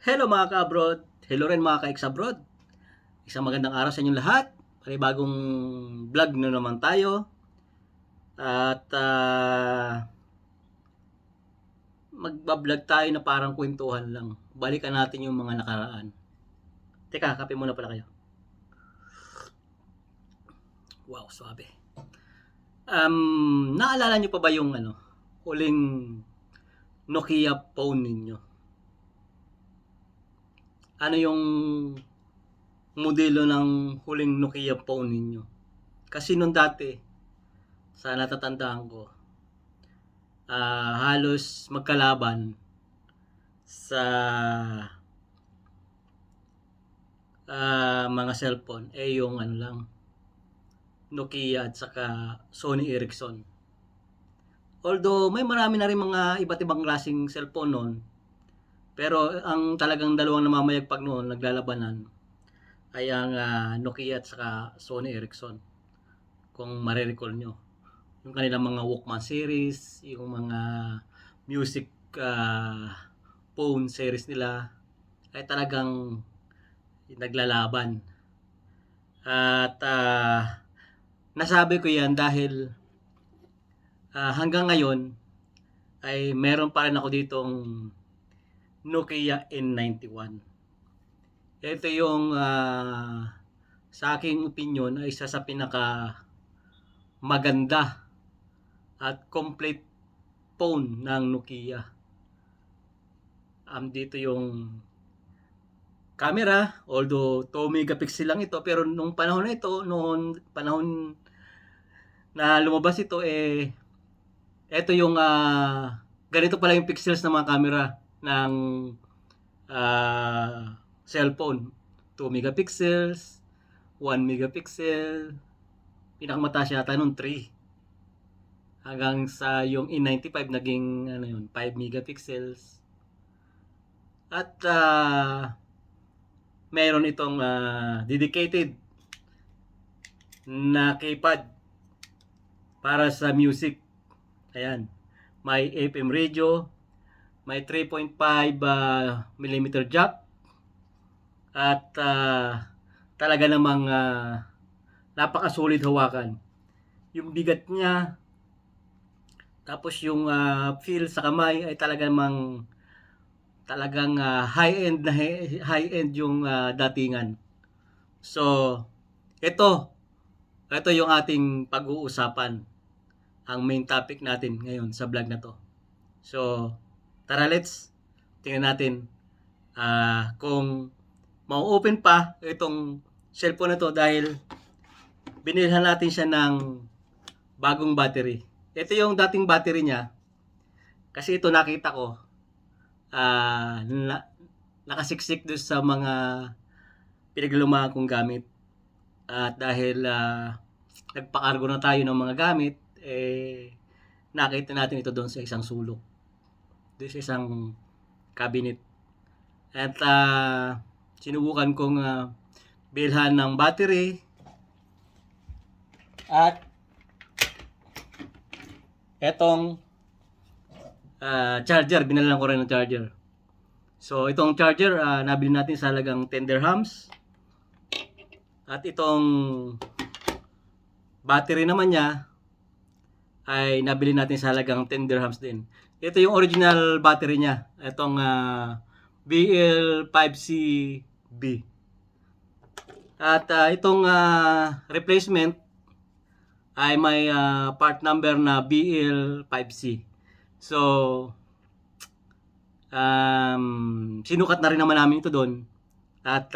Hello mga ka-abroad. Hello rin mga ka-ex-abroad. Isang magandang araw sa inyong lahat. Panibagong vlog na naman tayo. At magbablog tayo na parang kwentuhan lang. Balikan natin yung mga nakaraan. Teka, kape muna pala kayo. Wow, swabe. Naalala nyo pa ba yung huling Nokia phone ninyo? Ano yung modelo ng huling Nokia phone ninyo? Kasi nung dati, sa natatandaan ko, halos magkalaban sa mga cellphone yung lang Nokia at saka Sony Ericsson. Although may marami na rin mga iba't ibang klaseng cellphone noon, pero ang talagang dalawang namamayagpag noon naglalabanan ay ang Nokia at saka Sony Ericsson. Kung marirecall nyo, yung kanilang mga Walkman series, yung mga music phone series nila ay talagang naglalaban. At nasabi ko yan dahil hanggang ngayon ay meron pa rin ako ditong Nokia N91. Ito yung sa aking opinion ay isa sa pinaka maganda at complete phone ng Nokia. Dito yung camera, although 2 megapixel lang ito, pero nung panahon na ito, noong panahon na lumabas ito, ito yung ganito pala yung pixels ng mga camera ng cellphone. 2 megapixels, 1 megapixel, pinakamataas yata nung 3. Hanggang sa yung E95 naging 5 megapixels. At mayroon itong dedicated na keypad para sa music. Ayan. May FM radio, may 3.5 mm jack, at talaga namang napakasulit hawakan. Yung bigat niya, tapos yung feel sa kamay ay talagang high-end na high-end yung datingan. So, ito yung ating pag-uusapan, ang main topic natin ngayon sa vlog na to. So, tara, let's tingnan natin kung mau-open pa itong cellphone na to dahil binilhan natin siya ng bagong battery. Ito yung dating battery niya. Kasi ito nakita ko nakasiksik doon sa mga pinaglumaan kong gamit. At dahil nagpakargo na tayo ng mga gamit, nakita natin ito doon sa isang sulok. Doon sa isang cabinet. At sinubukan kong bilhan ng battery. At etong charger, binalan ko rin ng charger. So itong charger nabili natin sa halagang 10 dirhams. At itong battery naman niya ay nabili natin sa halagang 10 dirhams din. Ito yung original battery niya. Itong BL5CB. At itong replacement ay may part number na BL5C. So, sinukat na rin naman namin ito doon. At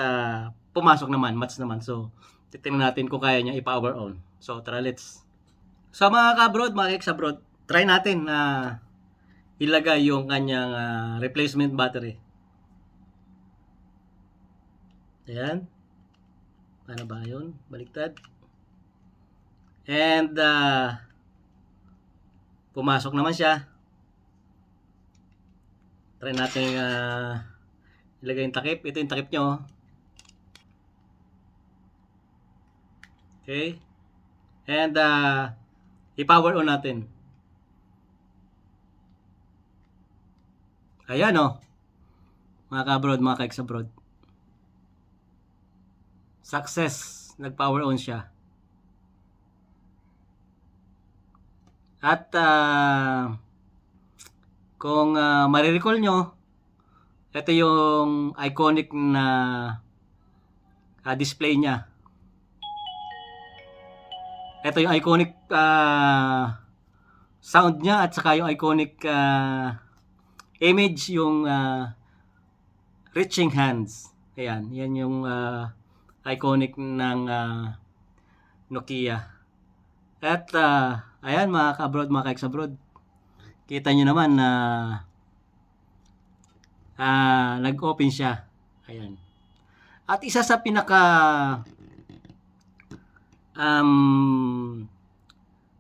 pumasok naman, match naman. So, titingnan natin kung kaya niya i-power on. So, tara, let's. Sa mga ka-abroad, mga ex-abroad, try natin na ilagay yung kanyang replacement battery. Ayan. Paano ba yun? Baliktad. And pumasok naman siya. Try natin ilagay yung takip. Ito yung takip nyo. Okay. And i-power on natin. Ayan, oh. mga ka-abroad, mga ka-ex-abroad. Success, nag-power on siya. At kung marirecall nyo, ito yung iconic na display niya. Ito yung iconic sound niya at saka yung iconic image, yung reaching hands. Ayan, yan yung iconic ng Nokia. At ayan mga ka-abroad, mga ka-ex-abroad, kita nyo naman na nag-open siya. Ayan. At isa sa pinaka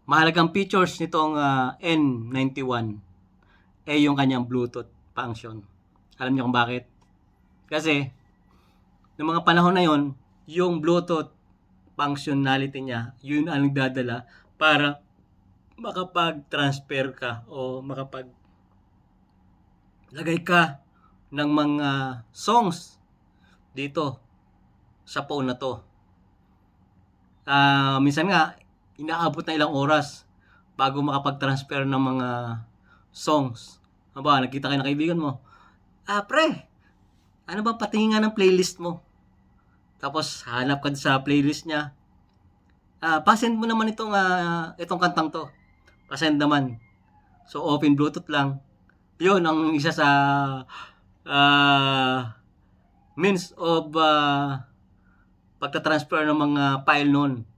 mahalagang features nitong N91 ay yung kanyang Bluetooth function. Alam niyo kung bakit? Kasi noong mga panahon na yon, yung Bluetooth functionality niya, yun ang nagdadala para makapag-transfer ka o lagay ka ng mga songs dito sa phone na to. Minsan nga, inaabot na ilang oras bago makapag-transfer ng mga songs. Aba, nakita kayo ng kaibigan mo, pre, ano ba patingin nga ng playlist mo? Tapos, hanap ka sa playlist niya. Pasend mo naman itong kantang to. Pasend naman. So, open Bluetooth lang. Yun ang isa sa means of pagta-transfer ng mga file nun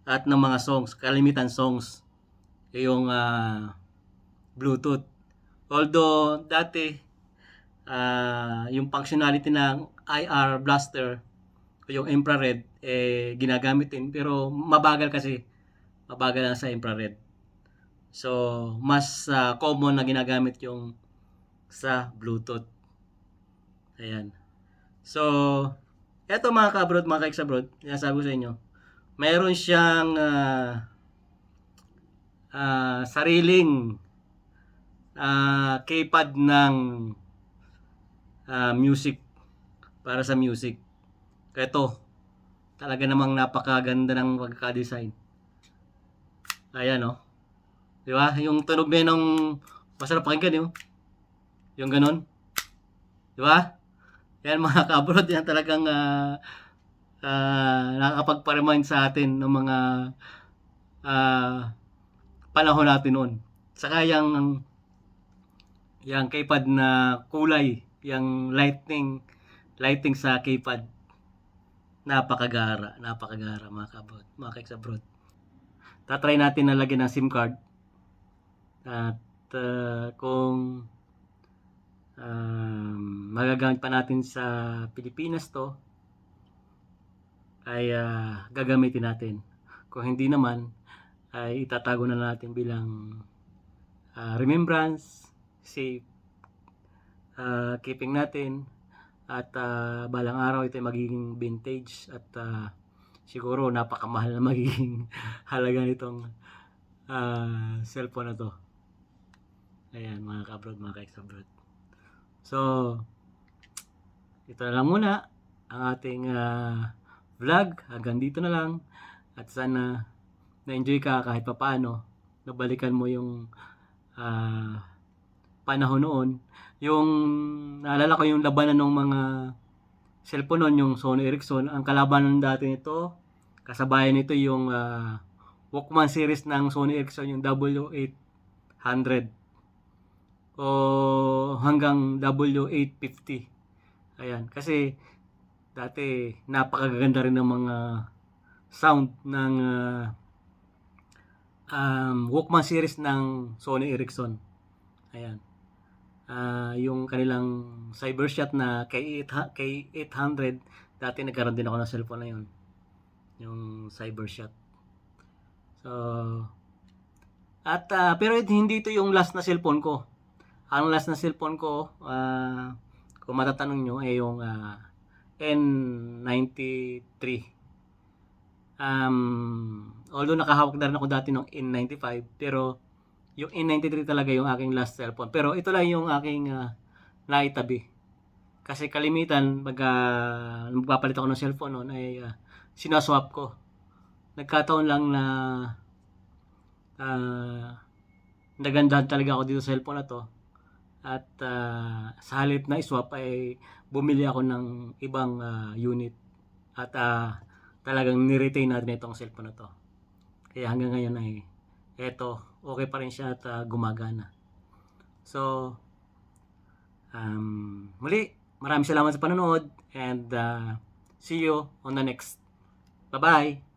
at ng mga songs, kalimitan songs, yung Bluetooth. Although dati yung functionality ng IR blaster o yung infrared ginagamit din, pero mabagal lang sa infrared. So mas common na ginagamit yung sa Bluetooth. Ayan. So eto mga ka-abroad, mga ka-ex-abroad, sinasabi ko sa inyo, mayroon siyang sariling keypad ng music, para sa music. Ito, talaga namang napakaganda ng pagka-design. Ayan, oh. Di ba? Yung tunog na ng masarap pakinggan, yung ganon. Di ba? Yan mga ka-abroad, yan talagang nakakapagpa-remind sa atin ng mga panahon natin noon. Saka yung keypad na kulay, yung lighting sa keypad, napakagara mga ka-abroad, mga ka-ex-abroad. Tatry natin na lagyan ng SIM card at kung magagamit pa natin sa Pilipinas to, ay gagamitin natin. Kung hindi naman, ay itatago na natin bilang remembrance, safe keeping natin, at balang araw ito ay magiging vintage at siguro napakamahal na magiging halaga nitong cellphone na to. Ayan mga ka-abroad, mga ka-ex-abroad. So ito na lang muna ang ating vlog. Hanggang dito na lang, at sana na-enjoy ka kahit papaano, nabalikan mo yung panahon noon. Yung naalala ko yung labanan ng mga cellphone noon, yung Sony Ericsson. Ang kalabanan dati nito, kasabayan nito yung Walkman series ng Sony Ericsson, yung W800 o hanggang W850. Ayan, kasi dati napakaganda rin ng mga sound ng Walkman series ng Sony Ericsson. Ayan. Yung kanilang CyberShot na K800, dati nagkaroon din ako ng cellphone na yun, yung CyberShot. So at pero hindi ito yung last na cellphone ko. Ang last na cellphone ko, kung matatanong nyo, ay yung N93. Although nakahawak na rin ako dati ng N95, pero yung N93 talaga yung aking last cellphone. Pero ito lang yung aking naitabi. Kasi kalimitan, pag magpapalit ako ng cellphone noon, ay sinaswap ko. Nagkataon lang na nagandahan talaga ako dito sa cellphone na to. At sa halip na iswap ay bumili ako ng ibang unit. At talagang ni-retain natin itong cellphone na to. Kaya hanggang ngayon ay eto, okay pa rin siya at gumagana. So, muli, maraming salamat sa panonood and see you on the next. Bye-bye!